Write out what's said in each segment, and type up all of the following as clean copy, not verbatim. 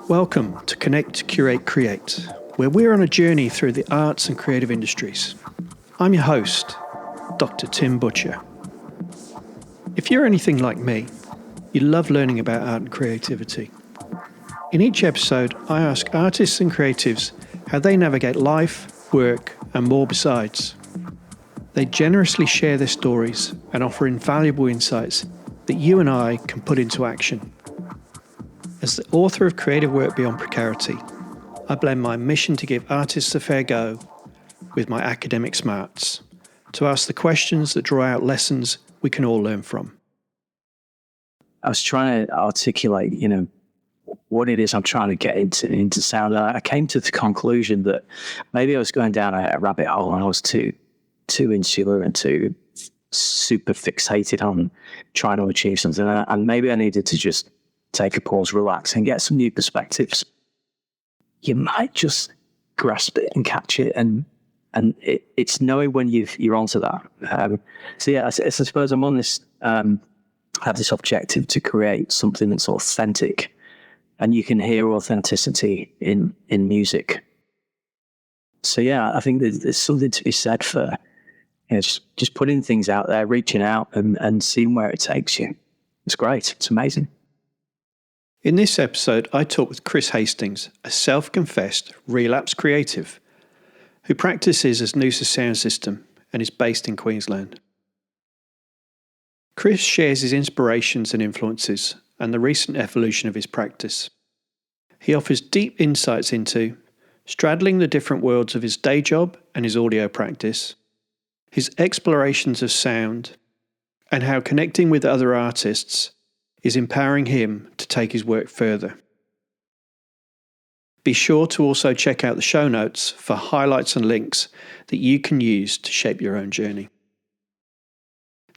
Welcome to Connect, Curate, Create, where we're on a journey through the arts and creative industries. I'm your host, Dr. Tim Butcher. If you're anything like me, you love learning about art and creativity. In each episode, I ask artists and creatives how they navigate life, work, and more besides. They generously share their stories and offer invaluable insights that you and I can put into action. As the author of Creative Work Beyond Precarity, I blend my mission to give artists a fair go with my academic smarts, to ask the questions that draw out lessons we can all learn from. I was trying to articulate, what it is I'm trying to get into sound. And I came to the conclusion that maybe I was going down a rabbit hole and I was too insular and too super fixated on trying to achieve something. And maybe I needed to just take a pause, relax, and get some new perspectives. You might just grasp it and catch it, and it's knowing when you're onto that. I suppose I'm on this. Have this objective to create something that's authentic, and you can hear authenticity in music. So yeah, I think there's something to be said for just putting things out there, reaching out, and seeing where it takes you. It's great. It's amazing. In this episode, I talk with Chris Hastings, a self-confessed relapse creative who practices as Noosa Sound System and is based in Queensland. Chris shares his inspirations and influences and the recent evolution of his practice. He offers deep insights into straddling the different worlds of his day job and his audio practice, his explorations of sound, and how connecting with other artists is empowering him to take his work further. Be sure to also check out the show notes for highlights and links that you can use to shape your own journey.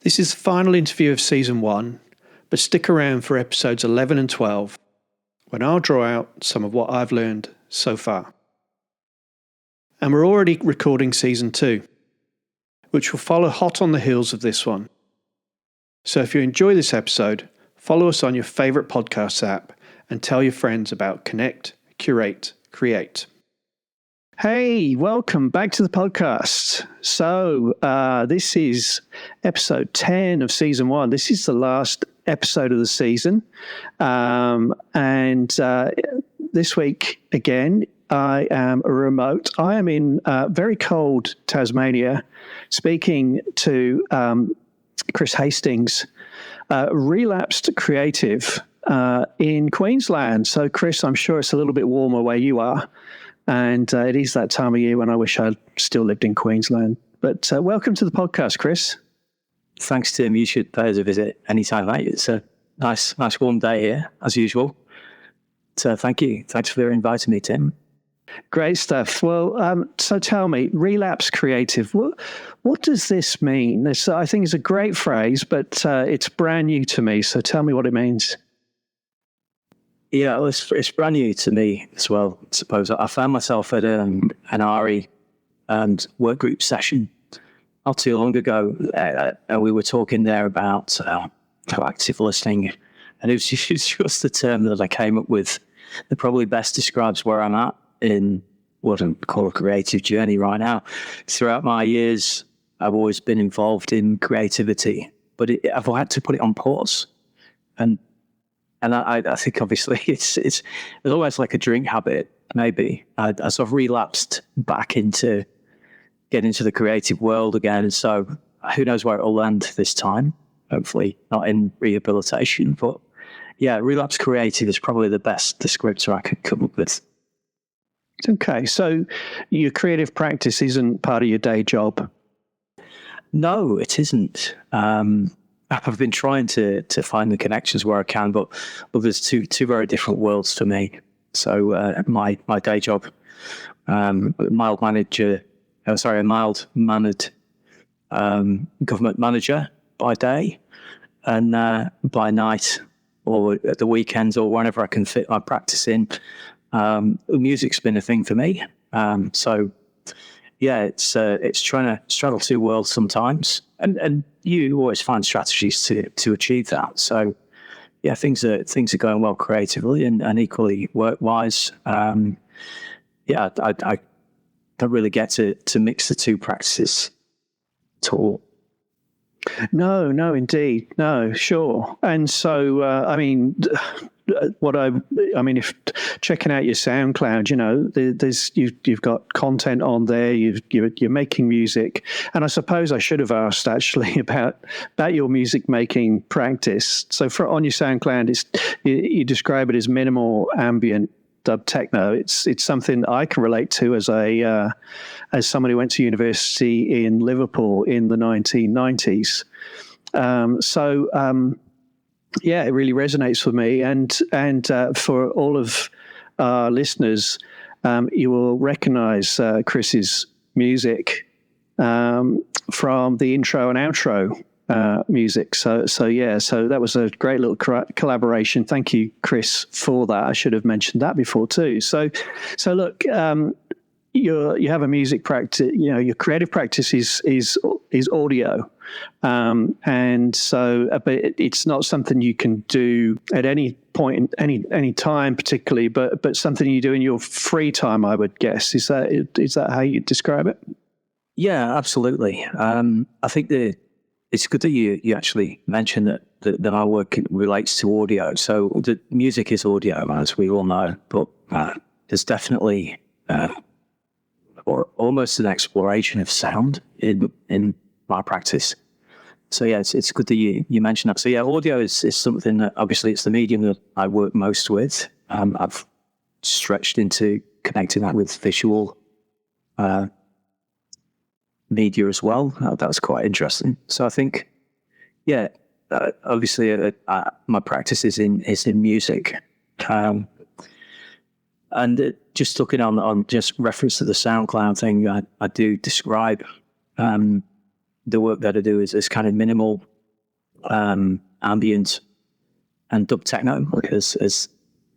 This is the final interview of Season 1, but stick around for episodes 11 and 12, when I'll draw out some of what I've learned so far. And we're already recording Season 2, which will follow hot on the heels of this one. So if you enjoy this episode, follow us on your favourite podcast app and tell your friends about Connect, Curate, Create. Hey, welcome back to the podcast. So this is episode 10 of season 1. This is the last episode of the season. And this week, again, I am remote. I am in very cold Tasmania speaking to Chris Hastings, relapsed creative in Queensland. So, Chris, I'm sure it's a little bit warmer where you are. And it is that time of year when I wish I still lived in Queensland. But welcome to the podcast, Chris. Thanks, Tim. You should pay us a visit anytime, mate. It's a nice warm day here, as usual. So thank you. Thanks for inviting me, Tim. Great stuff. Well, so tell me, relapse creative, what does this mean? I think it's a great phrase, but it's brand new to me. So tell me what it means. Yeah, well, it's brand new to me as well, I suppose. I found myself at an RE and work group session not too long ago, and we were talking there about proactive listening, and it was just the term that I came up with that probably best describes where I'm at in what I call a creative journey right now. Throughout my years, I've always been involved in creativity, but I've had to put it on pause. And I think obviously it's almost like a drink habit, maybe. I sort of relapsed back into getting into the creative world again. So who knows where it'll land this time? Hopefully not in rehabilitation, but yeah, relapse creative is probably the best descriptor I could come up with. Okay, so your creative practice isn't part of your day job? No, it isn't. I've been trying to find the connections where I can, but there's two very different worlds for me. So my day job, a mild-mannered government manager by day, and by night or at the weekends or whenever I can fit my practice in. Music's been a thing for me. So yeah, it's trying to straddle two worlds sometimes, and you always find strategies to achieve that. So yeah, things are going well creatively and equally work wise. Yeah, I don't really get to mix the two practices at all. No, indeed, no, sure. And so, I mean, if checking out your SoundCloud, there's you've got content on there. You're making music, and I suppose I should have asked actually about your music making practice. So on your SoundCloud, you describe it as minimal ambient dub techno. It's something I can relate to as someone who went to university in Liverpool in the 1990s. Yeah, it really resonates with me, and for all of our listeners, you will recognise Chris's music from the intro and outro music. So that was a great little collaboration. Thank you, Chris, for that. I should have mentioned that before too. So look, you have a music practice. Your creative practice is audio, and so, but it's not something you can do at any point, any time particularly, but something you do in your free time, I would guess. Is that how you describe it? Yeah, absolutely. I think it's good that you actually mentioned that our work relates to audio. So the music is audio, as we all know, but there's definitely or almost an exploration of sound in my practice. So yeah, it's good that you mentioned that. So yeah, audio is something that obviously it's the medium that I work most with. I've stretched into connecting that with visual media as well. That was quite interesting. So I think, yeah, obviously my practice is in music. And just looking on just reference to the SoundCloud thing, I do describe the work that I do is kind of minimal, ambient, and dub techno, as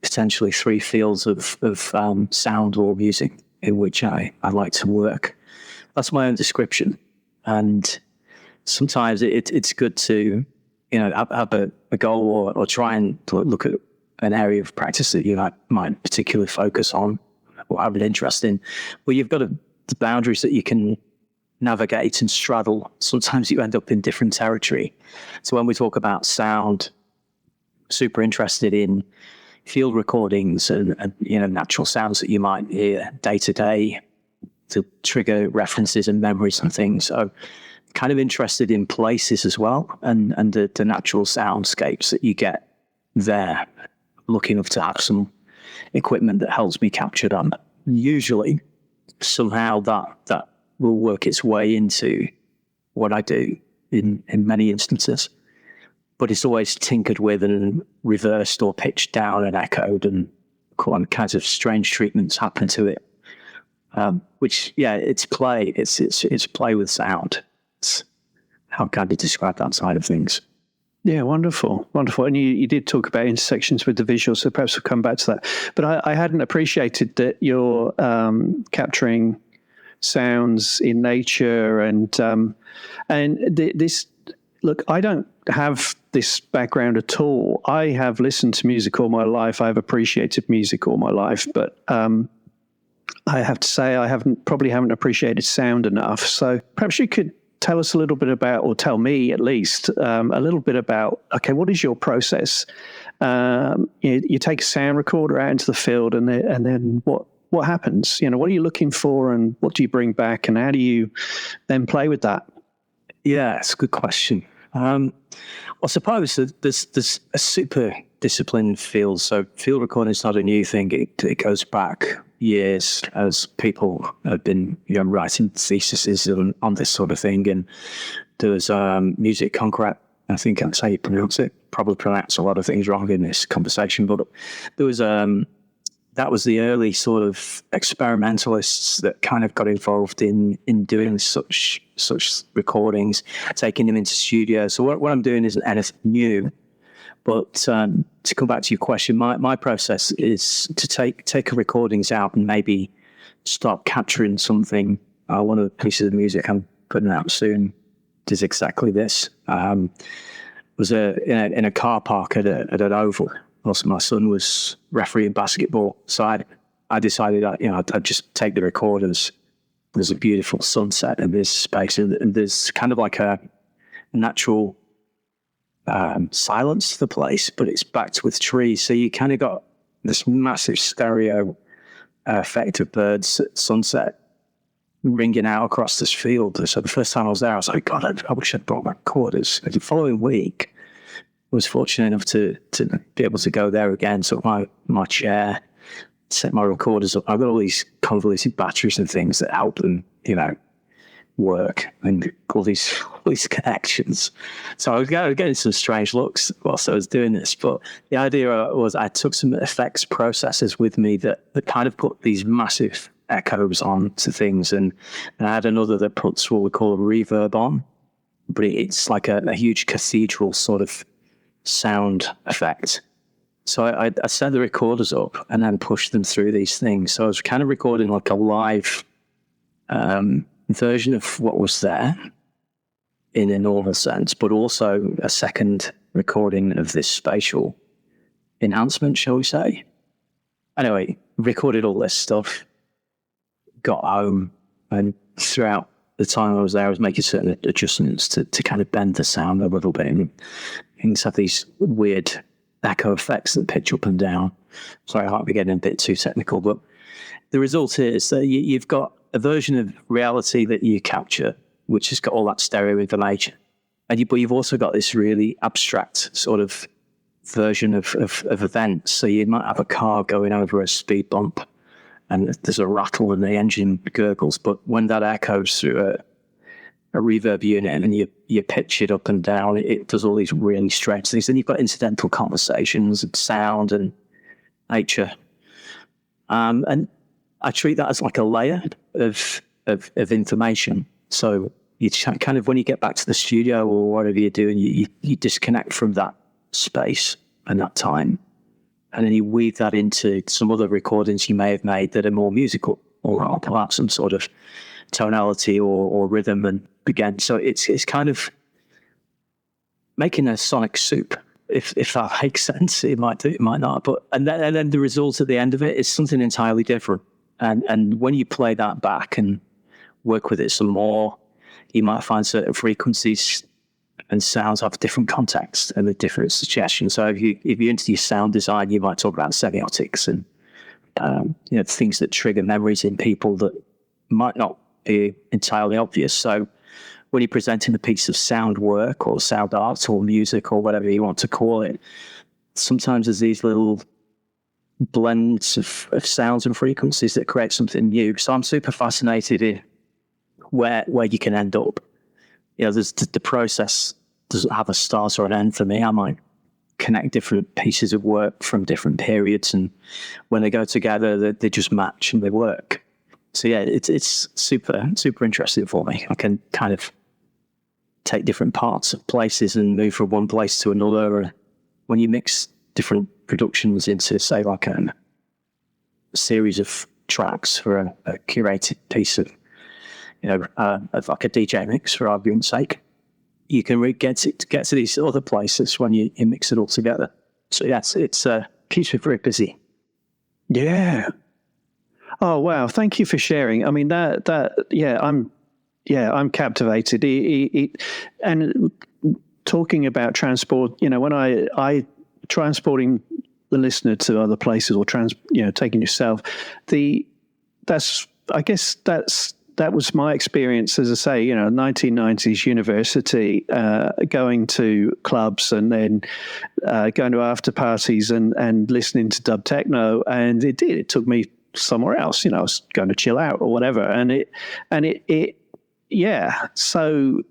potentially three fields of sound or music in which I like to work. That's my own description, and sometimes it's good to have a goal or try and look at an area of practice that you might particularly focus on or have an interest in, but you've got the boundaries that you can navigate and straddle. Sometimes you end up in different territory. So when we talk about sound, super interested in field recordings and natural sounds that you might hear day to day to trigger references and memories and things. So kind of interested in places as well and the natural soundscapes that you get there. Lucky enough to have some equipment that helps me capture them. Usually, somehow that will work its way into what I do in many instances. But it's always tinkered with and reversed or pitched down and echoed, and all kinds of strange treatments happen to it. Which, yeah, it's play. It's play with sound. It's how can I describe that side of things? Yeah, wonderful. And you did talk about intersections with the visual, so perhaps we'll come back to that. But I hadn't appreciated that you're capturing sounds in nature and this. Look, I don't have this background at all. I have listened to music all my life. I've appreciated music all my life, but I have to say I probably haven't appreciated sound enough. So perhaps you could tell us a little bit about, or tell me at least, a little bit about, okay, what is your process? You take a sound recorder out into the field and then what happens? What are you looking for and what do you bring back and how do you then play with that? Yeah, it's a good question. I suppose there's a super disciplined field. So field recording is not a new thing. It goes back years as people have been writing theses on this sort of thing. And there was music concrete. I think that's how you pronounce it. Probably pronounce a lot of things wrong in this conversation, but there was that was the early sort of experimentalists that kind of got involved in doing such recordings, taking them into studios. So what I'm doing isn't anything new. But to come back to your question, my process is to take recordings out and maybe start capturing something. One of the pieces of music I'm putting out soon is exactly this. was in a car park at an oval. Also, my son was refereeing basketball, so I decided that I'd just take the recorders. There's a beautiful sunset in this space, and there's kind of like a natural silence to the place, but it's backed with trees. So you kind of got this massive stereo effect of birds at sunset ringing out across this field. So the first time I was there, I was like, God, I wish I'd brought my recorders. And the following week, I was fortunate enough to be able to go there again. So my chair, set my recorders up. I've got all these convoluted batteries and things that help them, work, and all these connections. So I was getting some strange looks whilst I was doing this. But the idea was I took some effects processors with me that kind of put these massive echoes on to things, and I had another that puts what we call a reverb on, but it's like a huge cathedral sort of sound effect. So I set the recorders up and then pushed them through these things. So I was kind of recording like a live version of what was there in a normal sense, but also a second recording of this spatial enhancement, shall we say. Anyway, recorded all this stuff, got home, and throughout the time I was there, I was making certain adjustments to kind of bend the sound a little bit. And things have these weird echo effects that pitch up and down. Sorry, I might be getting a bit too technical, but the result is that you've got a version of reality that you capture, which has got all that stereo information. But you've also got this really abstract sort of version of events. So you might have a car going over a speed bump, and there's a rattle and the engine gurgles. But when that echoes through a reverb unit and you pitch it up and down, it does all these really strange things. Then you've got incidental conversations and sound and nature. And I treat that as like a layer of information. So you kind of, when you get back to the studio or whatever you're doing, you disconnect from that space and that time. And then you weave that into some other recordings you may have made that are more musical or perhaps some sort of tonality or rhythm and begin. So it's kind of making a sonic soup, if that makes sense. It might do, it might not. But and then the result at the end of it is something entirely different. And when you play that back and work with it some more, you might find certain frequencies and sounds have different context and the different suggestions. So if you're into your sound design, you might talk about semiotics and things that trigger memories in people that might not be entirely obvious. So when you're presenting a piece of sound work or sound art or music or whatever you want to call it, sometimes there's these little blends of sounds and frequencies that create something new. So I'm super fascinated in where you can end up. There's the process doesn't have a start or an end for me. I might connect different pieces of work from different periods, and when they go together, they just match and they work. So yeah, it's super, super interesting for me. I can kind of take different parts of places and move from one place to another. When you mix different productions into, say, like a series of tracks for a curated piece of, of like a DJ mix, for argument's sake, you can get to these other places when you mix it all together. So yes, it's keeps me very busy. Yeah. Oh wow! Thank you for sharing. I mean, I'm captivated. And talking about transport, when I transporting the listener to other places or taking yourself, that was my experience, as I say, 1990s university, going to clubs and then going to after parties and listening to dub techno. And it took me somewhere else. I was going to chill out or whatever. So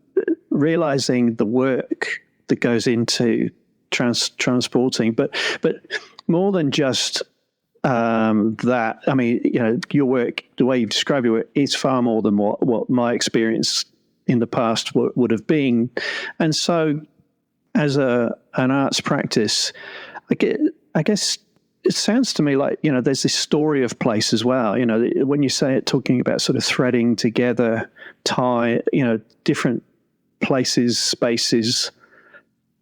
realizing the work that goes into transporting, but more than just that. I mean, your work, the way you've described your work, is far more than what my experience in the past would have been. And so, as an arts practice, I guess it sounds to me like there's this story of place as well. When you say it, talking about sort of threading together, different places, spaces,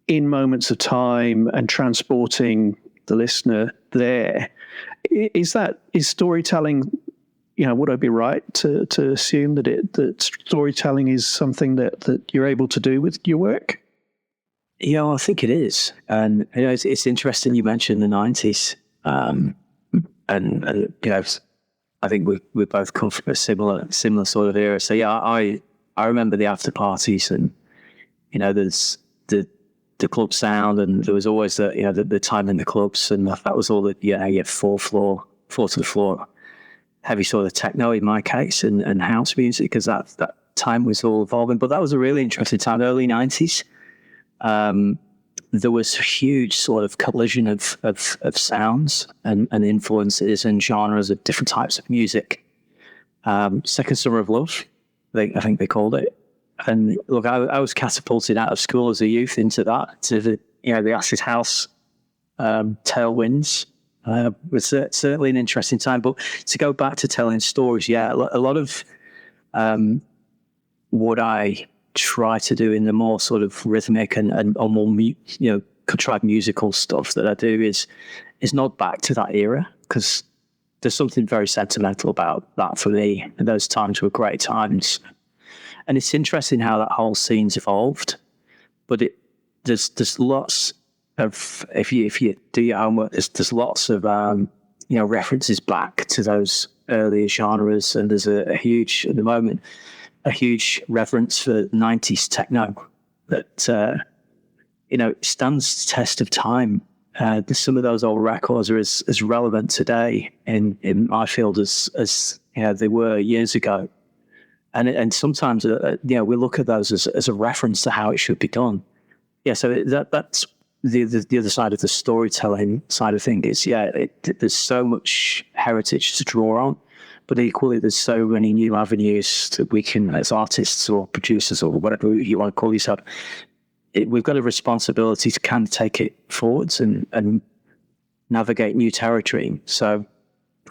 in moments of time and transporting the listener there. Is storytelling, would I be right to assume that storytelling is something that you're able to do with your work? Yeah, I think it is. And, it's interesting you mentioned the 90s. And I think we both come from a similar sort of era. So, yeah, I remember the after parties and, there's the club sound, and there was always the time in the clubs, and that was all that, floor to the floor, heavy sort of techno in my case, and house music, because that time was all evolving. But that was a really interesting time, early 90s. There was a huge sort of collision of sounds and influences and genres of different types of music. Second Summer of Love, I think they called it. And look, I was catapulted out of school as a youth into that, to the acid house tailwinds. It was certainly an interesting time. But to go back to telling stories, a lot of what I try to do in the more sort of rhythmic and more contrived musical stuff that I do is not back to that era, because there's something very sentimental about that for me. And those times were great times. And it's interesting how that whole scene's evolved, but there's lots of, if you do your homework, there's lots of references back to those earlier genres, and there's a huge reverence for 90s techno that stands the test of time. Some of those old records are as relevant today in my field as they were years ago. And sometimes, we look at those as a reference to how it should be done. Yeah, so that's the other side of the storytelling side of things. There's so much heritage to draw on, but equally there's so many new avenues that we can, as artists or producers or whatever you want to call yourself, we've got a responsibility to kind of take it forwards and navigate new territory. So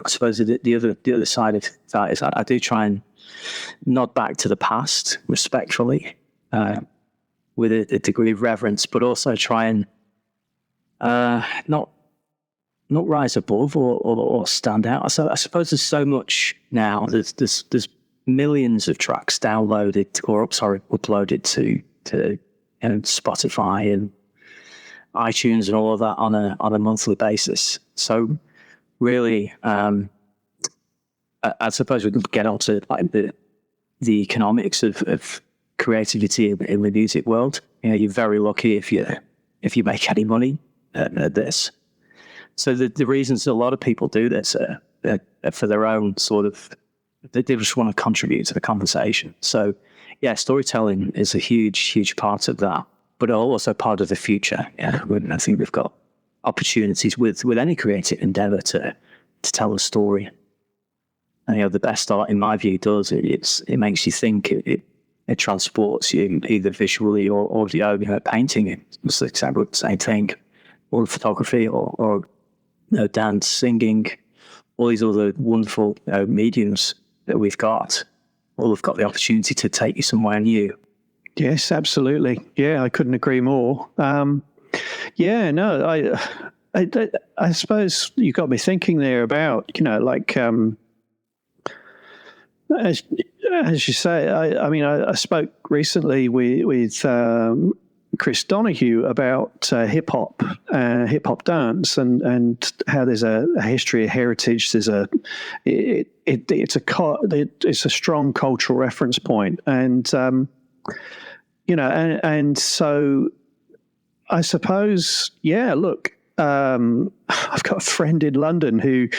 I suppose the other side of that is I do try and nod back to the past respectfully, with a degree of reverence, but also try and not rise above or stand out. So I suppose there's so much now. There's millions of tracks downloaded uploaded to Spotify and iTunes and all of that on a monthly basis. So really, I suppose we could get onto like the economics of creativity in the music world. You're very lucky if you make any money at this. So the reasons a lot of people do this are for their own sort of, they just want to contribute to the conversation. So yeah, storytelling is a huge part of that, but also part of the future. Yeah, I think we've got opportunities with any creative endeavor to tell a story. And the best art, in my view, does it makes you think. It transports you either visually or audio. Painting, it's exactly the same thing, or photography, or dance, singing, all these other wonderful mediums that we've got. All have got the opportunity to take you somewhere new. Yes, absolutely. Yeah, I couldn't agree more. I suppose you got me thinking there about, as you say, I spoke recently with Chris Donahue about hip hop dance, and how there's a history, a heritage. There's it's a strong cultural reference point, and so I suppose, look. I've got a friend in London who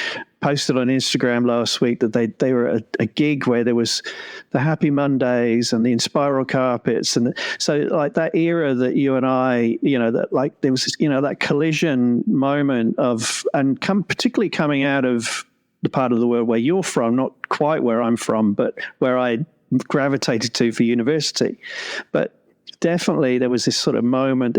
posted on Instagram last week that they were at a gig where there was the Happy Mondays and the Inspiral Carpets, and so like that era that you and I, that like there was that collision moment of, and particularly coming out of the part of the world where you're from, not quite where I'm from, but where I gravitated to for university, but definitely there was this sort of moment,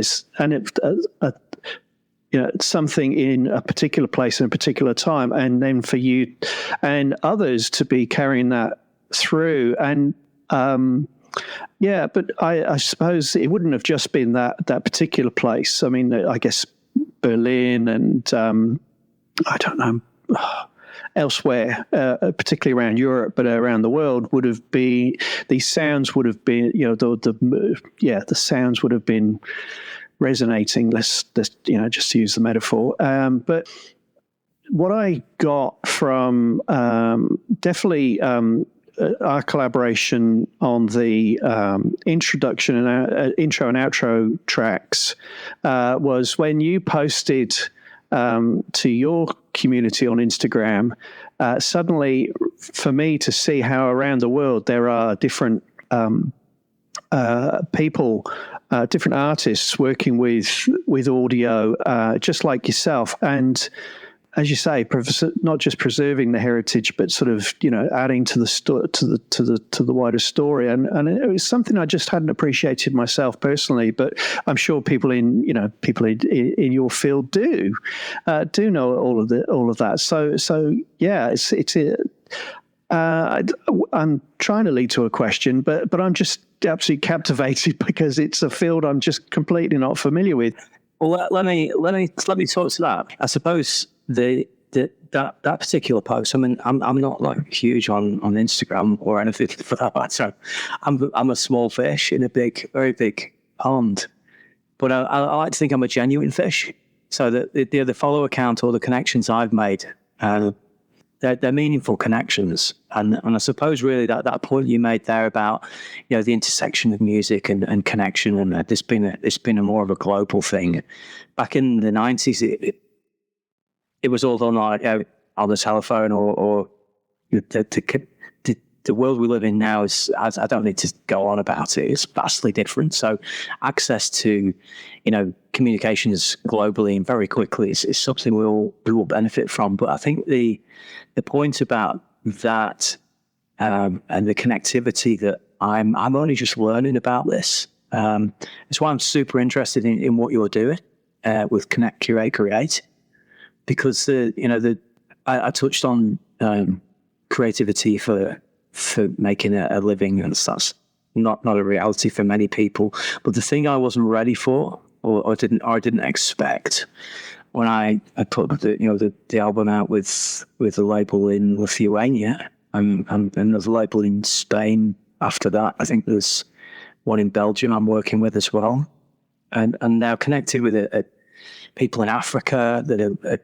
something in a particular place in a particular time, and then for you and others to be carrying that through. And Yeah, but I suppose it wouldn't have just been that particular place. I mean, I guess Berlin and I don't know, elsewhere, particularly around Europe, but around the world, would have been, these sounds would have been, the sounds would have been resonating. Let's just to use the metaphor. But what I got from definitely our collaboration on the introduction and intro and outro tracks was when you posted to your community on Instagram. Suddenly, for me to see how around the world there are different people, different artists working with audio, just like yourself, and as you say, not just preserving the heritage, but sort of adding to the wider story, and it was something I just hadn't appreciated myself personally. But I'm sure people in your field do know all of that. So yeah, I'm trying to lead to a question, but I'm just absolutely captivated because it's a field I'm just completely not familiar with. Well, let me talk to that. I suppose that particular post. I mean, I'm not like huge on Instagram or anything for that matter. I'm a small fish in a very big pond, but I like to think I'm a genuine fish. So that the follow account or the connections I've made, they're meaningful connections, and I suppose really that point you made there about the intersection of music and connection, and it's been a more of a global thing. Back in the 90s, it was all done like on the telephone or the world we live in now is, I don't need to go on about it, it's vastly different. So access to, communications globally and very quickly is something we will benefit from. But I think the point about that and the connectivity that I'm only just learning about this. It's why I'm super interested in what you're doing with Curate Create. Because I touched on creativity for making a living, and that's not a reality for many people. But the thing I wasn't ready for, or didn't expect, when I put the album out with a label in Lithuania and another label in Spain after that. I think there's one in Belgium I'm working with as well, and now connected with people in Africa that are.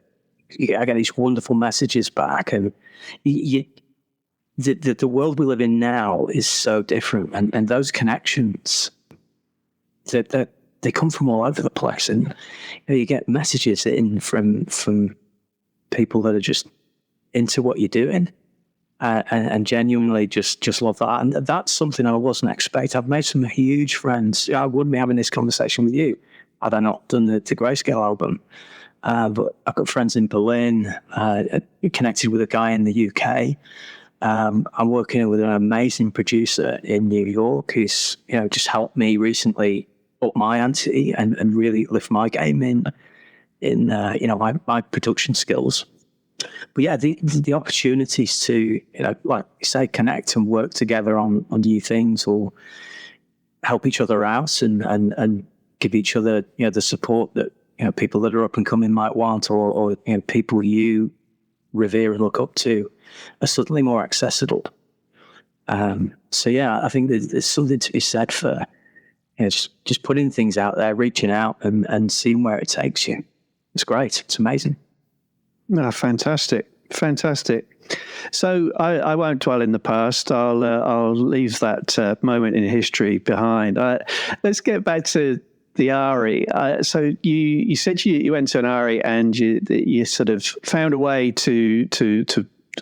I get these wonderful messages back, and the world we live in now is so different, and those connections that they come from all over the place, and you get messages in from people that are just into what you're doing, and genuinely just love that, and that's something I wasn't expecting. I've made some huge friends. I wouldn't be having this conversation with you had I not done the Grayscale album. But I've got friends in Berlin, connected with a guy in the UK. I'm working with an amazing producer in New York who's, just helped me recently up my ante and really lift my game in my production skills. But yeah, the opportunities to, like you say, connect and work together on new things or help each other out and give each other, the support that, people that are up and coming might want, or people you revere and look up to are suddenly more accessible. So yeah, I think there's something to be said for just putting things out there, reaching out and seeing where it takes you. It's great. It's amazing. No, fantastic. So I won't dwell in the past. I'll leave that moment in history behind. Let's get back to the ARI. So you said you went to an ARI and you sort of found a way to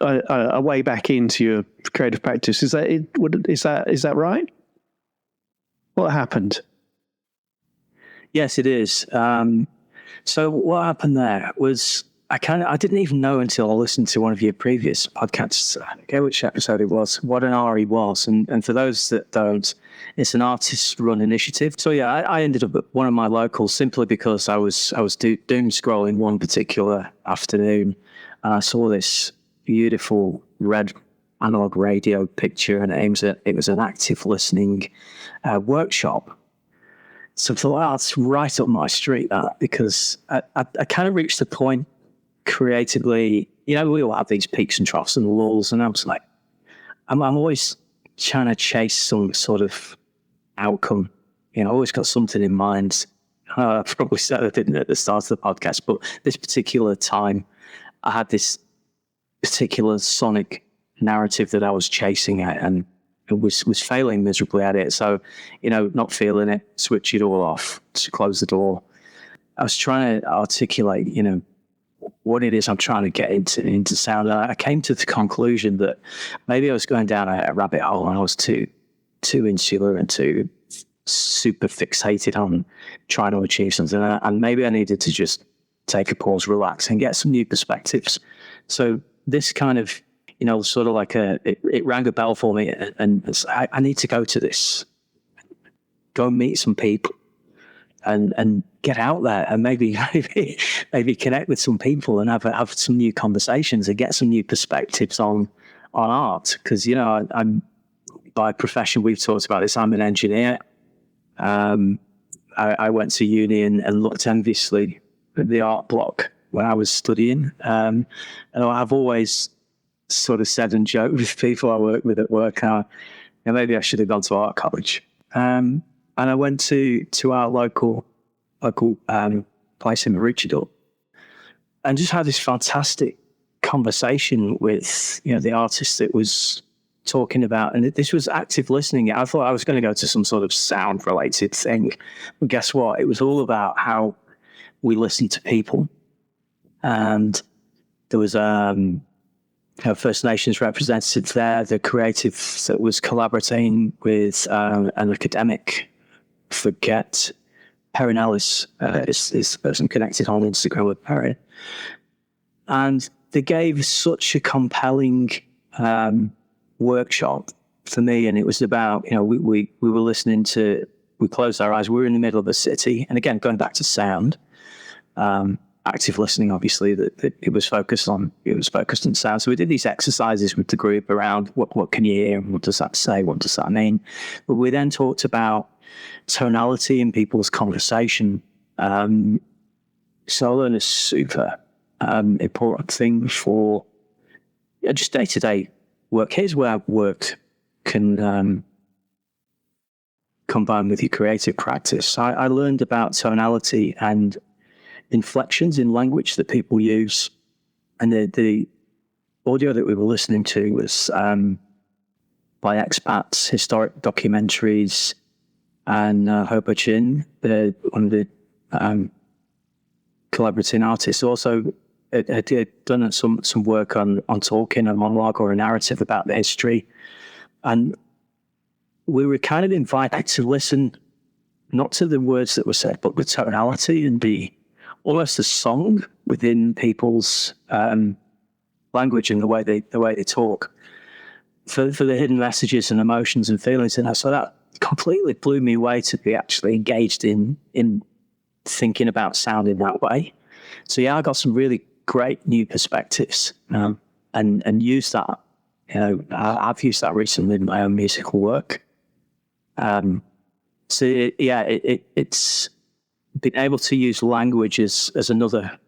a way back into your creative practice. Is that right? What happened? Yes, it is. So what happened there was I didn't even know until I listened to one of your previous podcasts. I forget which episode it was, what an ARI was. And for those that don't, it's an artist-run initiative. So yeah, I ended up at one of my locals simply because I was doom scrolling one particular afternoon, and I saw this beautiful red analog radio picture, and it was an active listening workshop. So I thought, wow, that's right up my street, that, because I kind of reached the point creatively, we all have these peaks and troughs and lulls, and I was like, I'm always trying to chase some sort of outcome. I always got something in mind. I probably said I didn't at the start of the podcast, but this particular time, I had this particular sonic narrative that I was chasing at, and it was failing miserably at it. So, not feeling it, switch it all off, to close the door. I was trying to articulate, what it is I'm trying to get into sound. And I came to the conclusion that maybe I was going down a rabbit hole, and I was too insular and too super fixated on trying to achieve something. And maybe I needed to just take a pause, relax, and get some new perspectives. So this kind of, sort of like it rang a bell for me, and I need to go to this, go and meet some people, and get out there, and maybe connect with some people and have some new conversations and get some new perspectives on art. Because I'm by profession, we've talked about this, I'm an engineer. I went to uni and looked enviously at the art block when I was studying. And I've always sort of said and joked with people I work with at work, maybe I should have gone to art college. And I went to our local place in Maroochydore, and just had this fantastic conversation with the artist that was talking about, and this was active listening. I thought I was going to go to some sort of sound related thing, but guess what? It was all about how we listen to people. And there was a First Nations representative there, the creative that was collaborating with an academic. Forget Perrin Ellis is the person connected on Instagram with Perrin, and they gave such a compelling workshop for me. And it was about, we were listening to, we closed our eyes, we were in the middle of a city, and again, going back to sound, active listening, obviously, that it was focused on sound. So we did these exercises with the group around what can you hear, and what does that say, what does that mean. But we then talked about tonality in people's conversation. Solo is super important thing for just day-to-day work. Here's where work can combine with your creative practice. I learned about tonality and inflections in language that people use. And the audio that we were listening to was by expats, historic documentaries, and Hobo Chin, one of the collaborating artists, also had done some work on talking a monologue or a narrative about the history. And we were kind of invited to listen, not to the words that were said, but the tonality and the almost a song within people's language and the way they talk for the hidden messages and emotions and feelings. And so that completely blew me away to be actually engaged in thinking about sound in that way. So yeah, I got some really great new perspectives and used that. I've used that recently in my own musical work. So it's been able to use language as another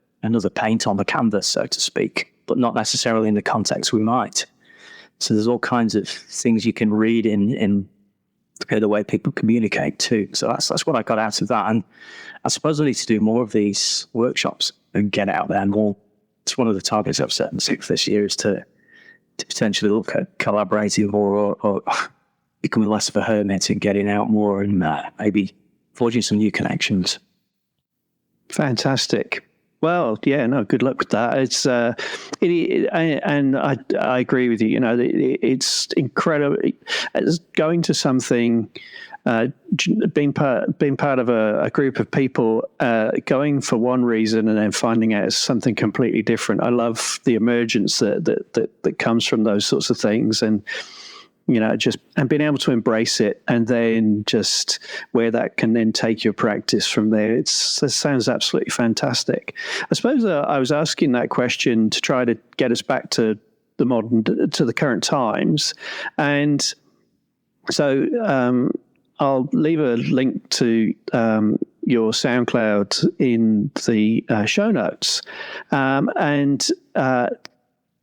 paint on the canvas, so to speak, but not necessarily in the context we might. So there's all kinds of things you can read in the way people communicate too. So that's what I got out of that. And I suppose I need to do more of these workshops and get out there more. It's one of the targets I've set for this year, is to potentially look at collaborating more or becoming less of a hermit and getting out more and maybe forging some new connections. Fantastic. Well, yeah, no, good luck with that. It's and I agree with you. It's incredible. It's going to something, being part of a group of people, going for one reason and then finding out it's something completely different. I love the emergence that comes from those sorts of things, and and being able to embrace it, and then just where that can then take your practice from there. It sounds absolutely fantastic. I suppose I was asking that question to try to get us back to the current times. And so I'll leave a link to your SoundCloud in the show notes, and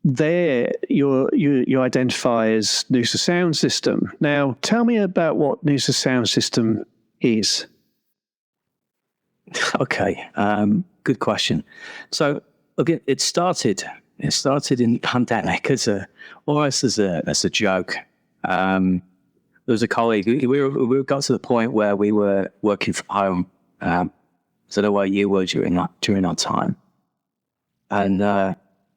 there you identify as Noosa Sound System. Now, tell me about what Noosa Sound System is. Okay, good question. So, again, it started in the pandemic almost as a joke. There was a colleague. We got to the point where we were working from home. I don't know where you were during that time, and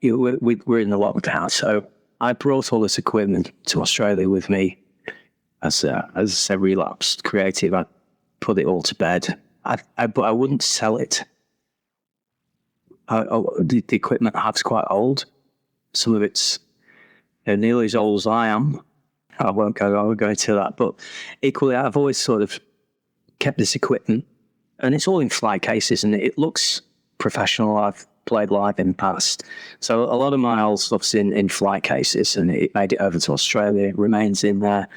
we were in the lockdown. So I brought all this equipment to Australia with me as a relapsed creative. I put it all to bed. But I wouldn't sell it. The equipment I have is quite old. Some of it's nearly as old as I am. I won't go into that. But equally, I've always sort of kept this equipment, and it's all in flight cases, and it looks professional. I've played live in the past. So a lot of my old stuff's in flight cases, and it made it over to Australia. It remains in there.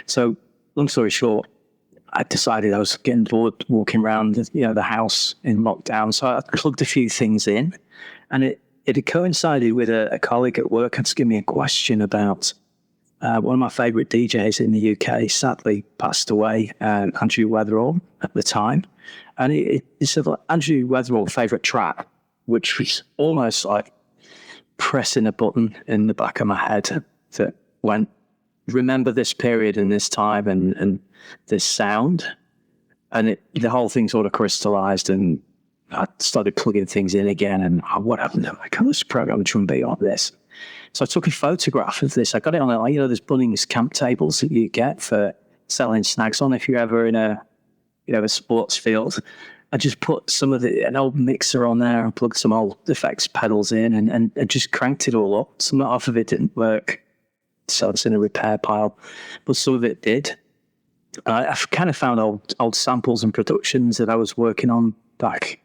So long story short, I decided I was getting bored walking around, the house in lockdown. So I plugged a few things in, and it had coincided with a colleague at work asking given me a question about one of my favourite DJs in the UK, sadly passed away, Andrew Weatherall at the time. And he said, Andrew Weatherall's favourite track, which was almost like pressing a button in the back of my head that went, remember this period and this time and this sound. And the whole thing sort of crystallized, and I started plugging things in again. And what happened? I can't just program a drum beat on this. So I took a photograph of this. I got it on there's Bunnings camp tables that you get for selling snacks on if you're ever in a sports field. I just put an old mixer on there and plugged some old effects pedals in and just cranked it all up. Some half of it didn't work, so it's in a repair pile, but some of it did. I've kind of found old samples and productions that I was working on back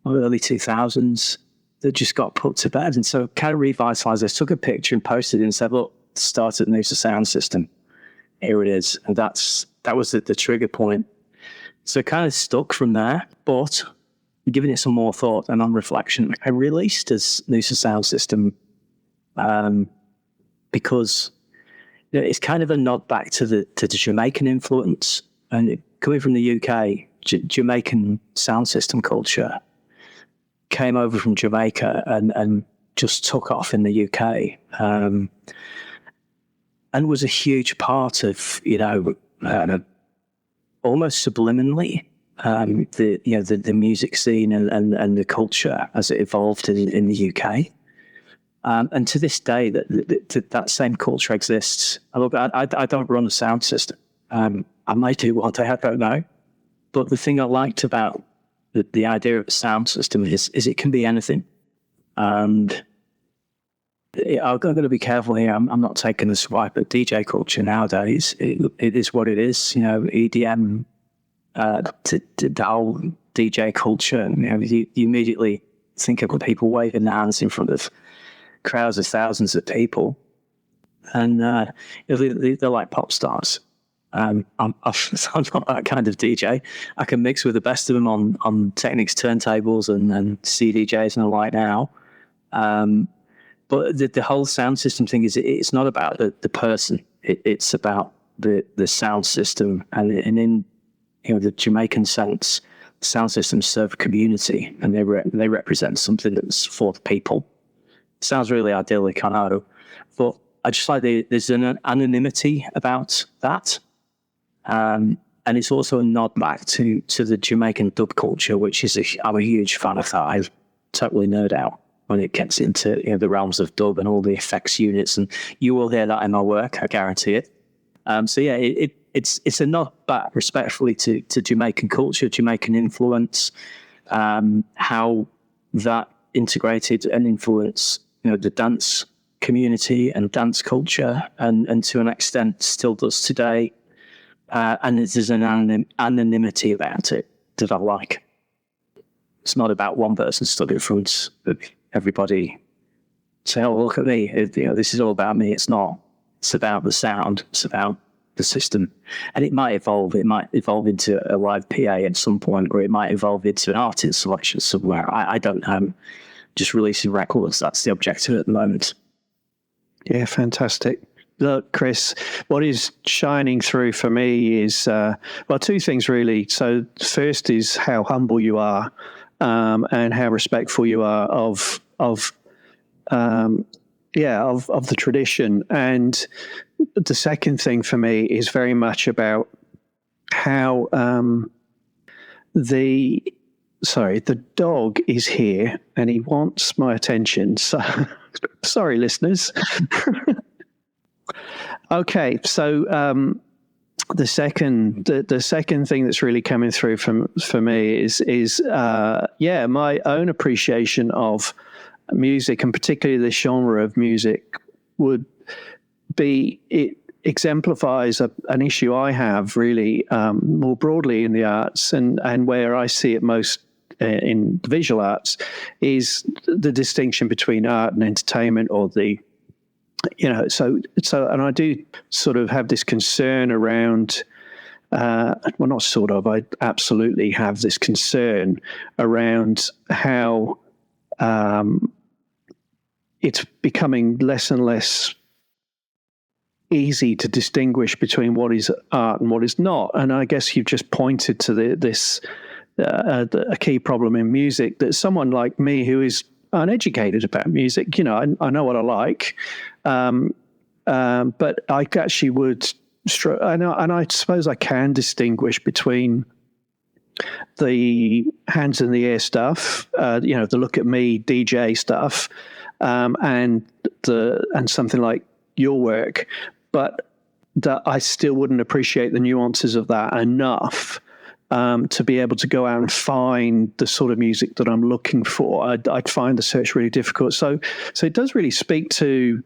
in the early 2000s that just got put to bed. And so kind of revitalized this, took a picture and posted it and said, look, start at Noosa Sound System. Here it is. And that was the trigger point. So it kind of stuck from there, but giving it some more thought and on reflection, I released as Noosa Sound System because it's kind of a nod back to the Jamaican influence. And coming from the UK, Jamaican sound system culture came over from Jamaica and just took off in the UK. And was a huge part of, almost subliminally, the music scene and the culture as it evolved in the UK. And to this day, that same culture exists. Look, I don't run a sound system. I might do one day, I don't know. But the thing I liked about the idea of a sound system is it can be anything. And I've got to be careful here. I'm not taking a swipe at DJ culture nowadays. It is what it is. EDM, the whole DJ culture. You immediately think of people waving their hands in front of crowds of thousands of people, and they're like pop stars. I'm not that kind of DJ. I can mix with the best of them on Technics turntables and CDJs and the like now. But the whole sound system thing it's not about the person. It's about the sound system, and in the Jamaican sense, sound systems serve a community, and they represent something that's for the people. Sounds really idyllic, I know, but I just like there's an anonymity about that, and it's also a nod back to the Jamaican dub culture, which I'm a huge fan of that. I totally nerd out when it gets into the realms of dub and all the effects units, and you will hear that in my work, I guarantee it. So yeah, it's a nod back respectfully to Jamaican culture, Jamaican influence, how that integrated and influenced the dance community and dance culture, and to an extent still does today. And there's an anonymity about it that I like. It's not about one person stood in front of everybody say, "Oh, look at me! This is all about me." It's not. It's about the sound. It's about the system, and it might evolve. It might evolve into a live PA at some point, or it might evolve into an artist selection somewhere. I don't know. Just releasing records. That's the objective at the moment. Yeah, fantastic. Look, Chris, what is shining through for me is, two things really. So first is how humble you are, and how respectful you are of the tradition. And the second thing for me is very much about how the dog is here and he wants my attention. So sorry, listeners. Okay, so the second thing that's really coming through for me is my own appreciation of music, and particularly the genre of music, would be, it exemplifies an issue I have really more broadly in the arts, and where I see it most in the visual arts, is the distinction between art and entertainment, or the, and I do sort of have this concern around, not sort of, I absolutely have this concern around how it's becoming less and less easy to distinguish between what is art and what is not. And I guess you've just pointed to this a key problem in music, that someone like me who is uneducated about music, I know what I like, but I actually would, and I suppose I can distinguish between the hands in the air stuff, the look at me DJ stuff, and something like your work, but that I still wouldn't appreciate the nuances of that enough to be able to go out and find the sort of music that I'm looking for. I'd find the search really difficult. So it does really speak to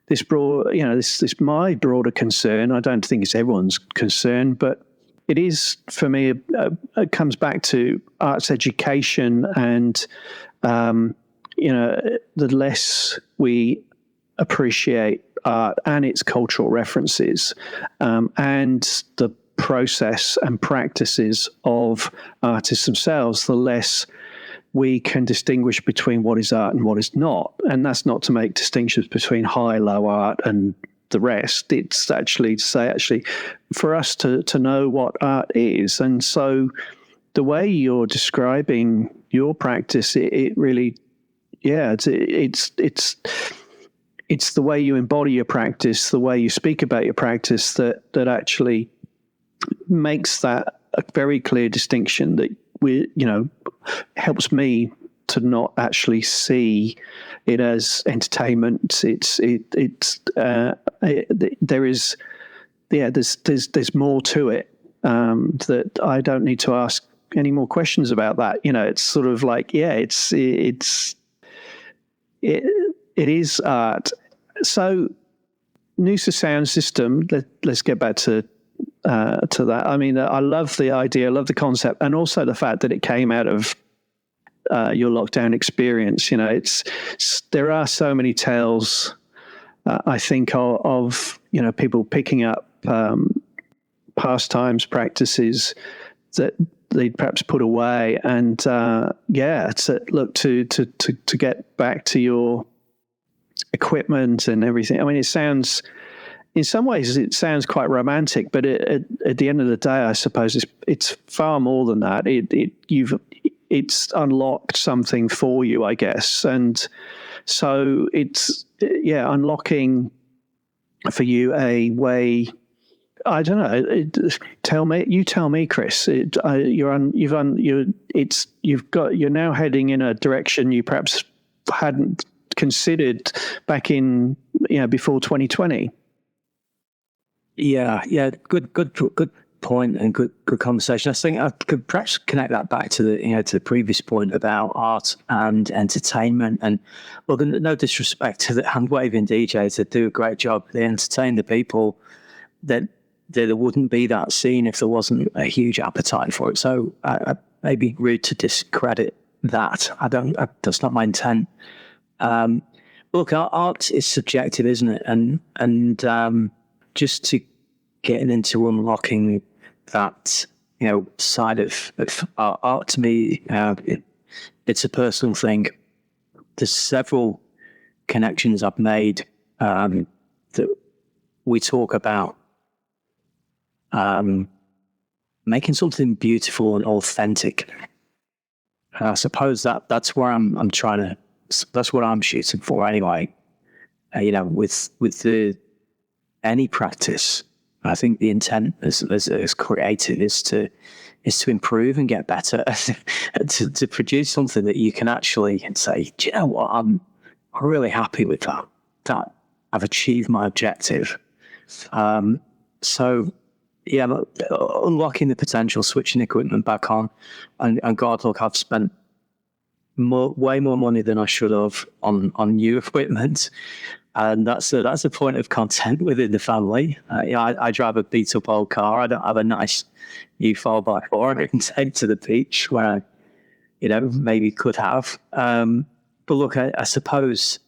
this broad, this my broader concern. I don't think it's everyone's concern, but it is for me. It comes back to arts education, and the less we appreciate art and its cultural references, and the process and practices of artists themselves, the less we can distinguish between what is art and what is not. And that's not to make distinctions between high, low art and the rest. It's actually to say, for us to know what art is. And so the way you're describing your practice, it really, it's the way you embody your practice, the way you speak about your practice, that actually makes that a very clear distinction that helps me to not actually see it as entertainment. There's more to it, that I don't need to ask any more questions about that. It's sort of like, it is art. So Noosa Sound System, let's get back to that. I mean, I love the idea, I love the concept, and also the fact that it came out of your lockdown experience. There are so many tales, I think, of people picking up pastimes, practices that they'd perhaps put away, and to get back to your equipment and everything. I mean, it sounds, in some ways, it sounds quite romantic, but at the end of the day, I suppose it's far more than that. It's unlocked something for you, I guess, and so it's unlocking for you a way. I don't know. You tell me, Chris. You're now heading in a direction you perhaps hadn't considered back in before 2020. Yeah. Good point and good conversation. I think I could perhaps connect that back to the previous point about art and entertainment. And well, no disrespect to the hand waving DJs that do a great job. They entertain the people. That there wouldn't be that scene if there wasn't a huge appetite for it. So I may be rude to discredit that. That's not my intent. Look, art is subjective, isn't it? And just to getting into unlocking that, side of art to me, it's a personal thing. There's several connections I've made that we talk about making something beautiful and authentic. And I suppose that's where I'm trying to. That's what I'm shooting for anyway. With any practice, I think the intent as creative is to improve and get better, to produce something that you can actually say, do you know what? I'm really happy with that. That I've achieved my objective. So yeah, unlocking the potential, switching equipment back on, and God, look, I've spent way more money than I should have on new equipment, and that's a point of content within the family. I drive a beat up old car. I don't have a nice new 4x4 I can take to the beach where I, maybe could have. But look, I suppose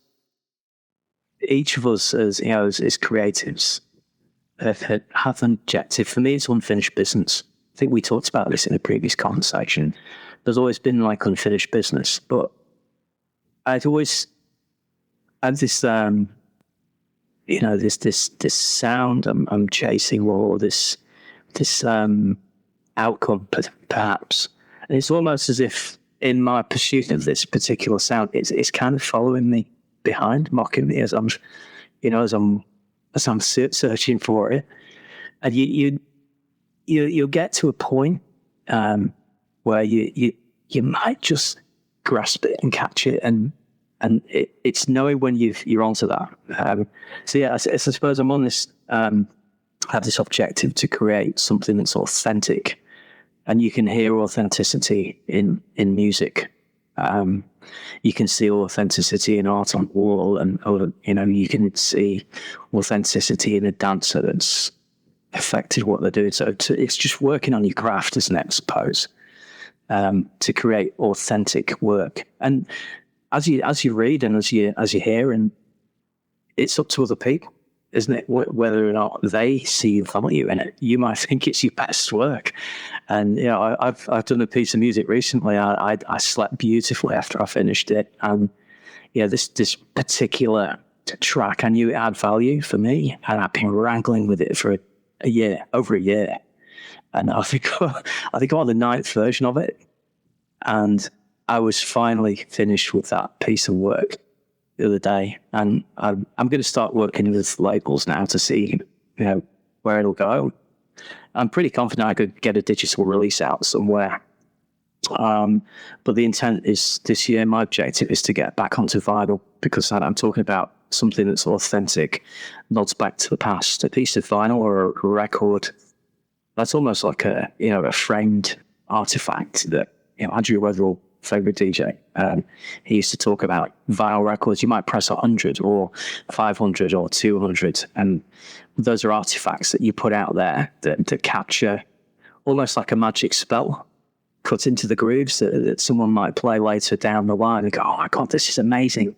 each of us as creatives have an objective. For me, it's unfinished business. I think we talked about this in a previous conversation. There's always been like unfinished business, but I'd always had this, this sound I'm chasing, or this outcome, perhaps. And it's almost as if in my pursuit of this particular sound, it's kind of following me behind, mocking me as I'm searching for it. And you'll get to a point where you might just grasp it and catch it, and it's knowing when you're onto that. So yeah, I suppose I'm on this. Have this objective to create something that's authentic, and you can hear authenticity in music. You can see authenticity in art on the wall, and you can see authenticity in a dancer that's affected what they're doing. So it's just working on your craft, isn't it? I suppose to create authentic work. And as you read and as you hear, and it's up to other people, isn't it? Whether or not they see value in it. You might think it's your best work. And I've done a piece of music recently. I slept beautifully after I finished it. And this particular track, I knew it had value for me, and I've been wrangling with it for over a year. And I think I'm on the 9th version of it. And I was finally finished with that piece of work the other day, and I'm going to start working with labels now to see where it'll go. I'm pretty confident I could get a digital release out somewhere, but the intent is this year. My objective is to get back onto vinyl, because I'm talking about something that's authentic, nods back to the past. A piece of vinyl or a record that's almost like a framed artifact that Andrew Weatherall, favorite DJ, he used to talk about vinyl records. You might press 100 or 500 or 200, and those are artifacts that you put out there that capture almost like a magic spell, cut into the grooves that someone might play later down the line and go, oh my God, this is amazing.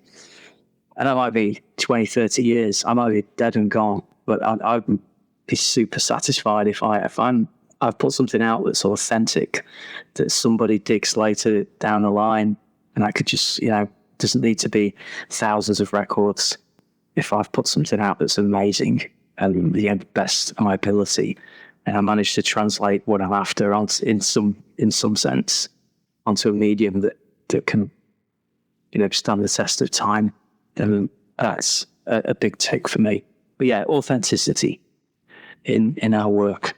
And that might be 20, 30 years. I might be dead and gone, but I'd be super satisfied if I've put something out that's authentic, that somebody digs later down the line, and I could just, doesn't need to be thousands of records. If I've put something out that's amazing and the best of my ability, and I managed to translate what I'm after in some sense onto a medium that can, stand the test of time, then that's a big tick for me. But yeah, authenticity in our work.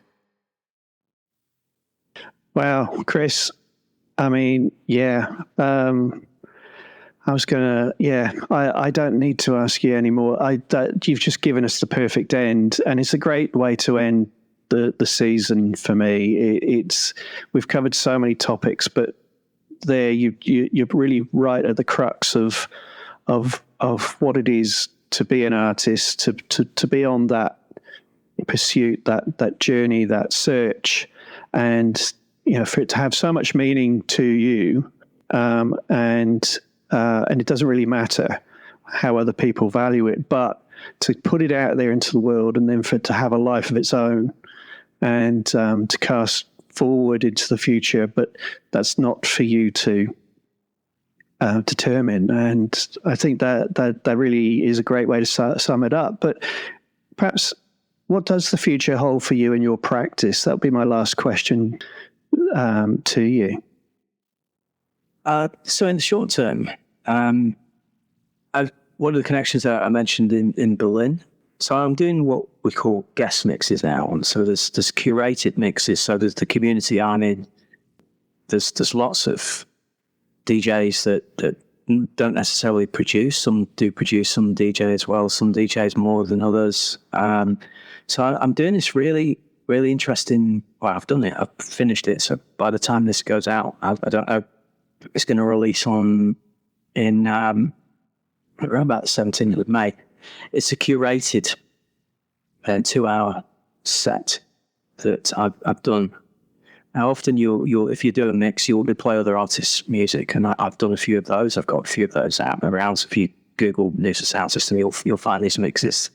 Wow, Chris. I mean, yeah. I was gonna, I don't need to ask you anymore. You've just given us the perfect end, and it's a great way to end the season for me. We've covered so many topics, but there you're really right at the crux of what it is to be an artist, to be on that pursuit, that journey, that search, and for it to have so much meaning to you, and it doesn't really matter how other people value it, but to put it out there into the world and then for it to have a life of its own and to cast forward into the future. But that's not for you to determine. And I think that really is a great way to sum it up. But perhaps, what does the future hold for you in your practice? That would be my last question to you. So in the short term, one of the connections that I mentioned in Berlin. So I'm doing what we call guest mixes now. And so there's curated mixes. So there's the community I'm in. There's lots of DJs that don't necessarily produce. Some do produce, some DJ as well. Some DJs more than others. So I'm doing this really, really interesting. Well, I've done it. I've finished it. So by the time this goes out, I don't know. It's going to release in around about the 17th of May. It's a curated 2-hour set that I've done. Now, often you'll if you do a mix, you'll play other artists' music, and I've done a few of those. I've got a few of those out around. So if you Google Noosa Sound System, you'll find these mixes.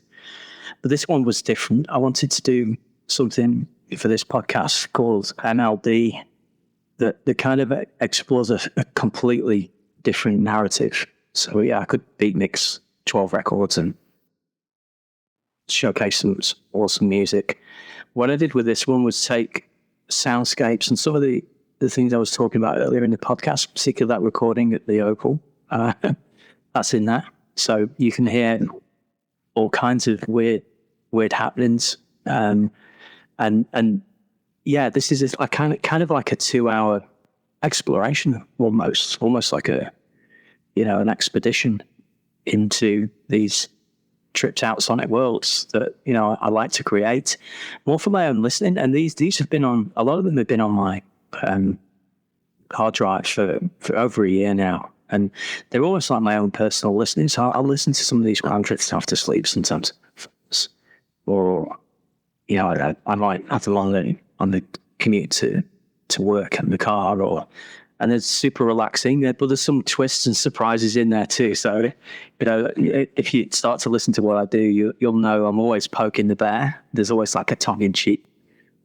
But this one was different. I wanted to do something for this podcast called MLD that kind of explores a completely different narrative. So yeah, I could beat mix 12 records and showcase some awesome music. What I did with this one was take soundscapes and some of the things I was talking about earlier in the podcast, particularly that recording at the Opal. That's in there. So you can hear all kinds of weird happenings. And yeah, this is a kind of like a 2-hour exploration, almost like an expedition into these tripped out sonic worlds that, I like to create more for my own listening. And these have been on, a lot of them have been on my hard drive for over a year now. And they're almost like my own personal listening. So I'll listen to some of these when I'm drifting off to sleep sometimes. Or, I might have to on the commute to work in the car, and it's super relaxing, but there's some twists and surprises in there too. So, if you start to listen to what I do, you'll know I'm always poking the bear. There's always like a tongue-in-cheek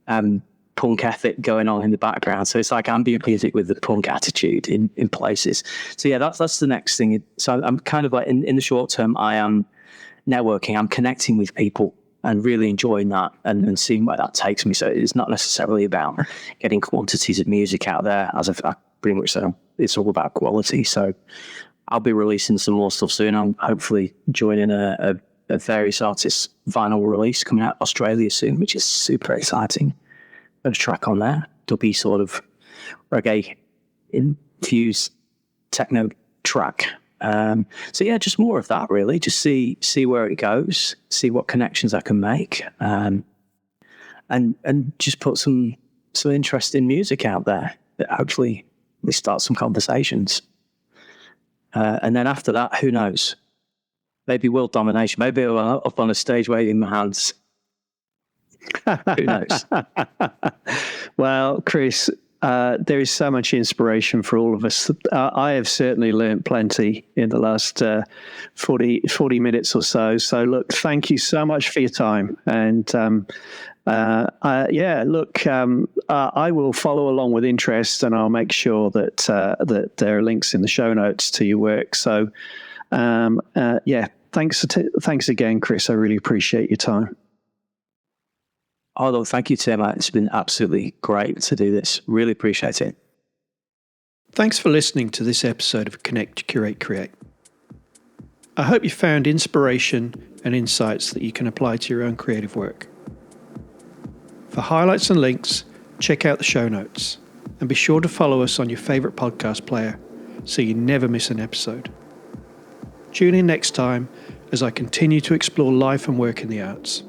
punk ethic going on in the background. So it's like ambient music with the punk attitude in places. So yeah, that's the next thing. So I'm kind of like in the short term, I am networking. I'm connecting with people and really enjoying that and seeing where that takes me. So it's not necessarily about getting quantities of music out there, as I pretty much say. It's all about quality. So I'll be releasing some more stuff soon. I'm hopefully joining a various artists vinyl release coming out of Australia soon, which is super exciting. Got a track on there. It'll be sort of reggae infused techno track. So yeah, just more of that really. Just see where it goes, see what connections I can make, and just put some interesting music out there that hopefully we start some conversations. And then after that, who knows? Maybe world domination. Maybe I'm up on a stage waving my hands. Who knows? Well, Chris, there is so much inspiration for all of us. I have certainly learnt plenty in the last 40 minutes or so. So, look, thank you so much for your time. And I will follow along with interest, and I'll make sure that there are links in the show notes to your work. So, thanks again, Chris. I really appreciate your time. Oh, look, thank you, Tim. It's been absolutely great to do this. Really appreciate it. Thanks for listening to this episode of Connect, Curate, Create. I hope you found inspiration and insights that you can apply to your own creative work. For highlights and links, check out the show notes, and be sure to follow us on your favourite podcast player so you never miss an episode. Tune in next time as I continue to explore life and work in the arts.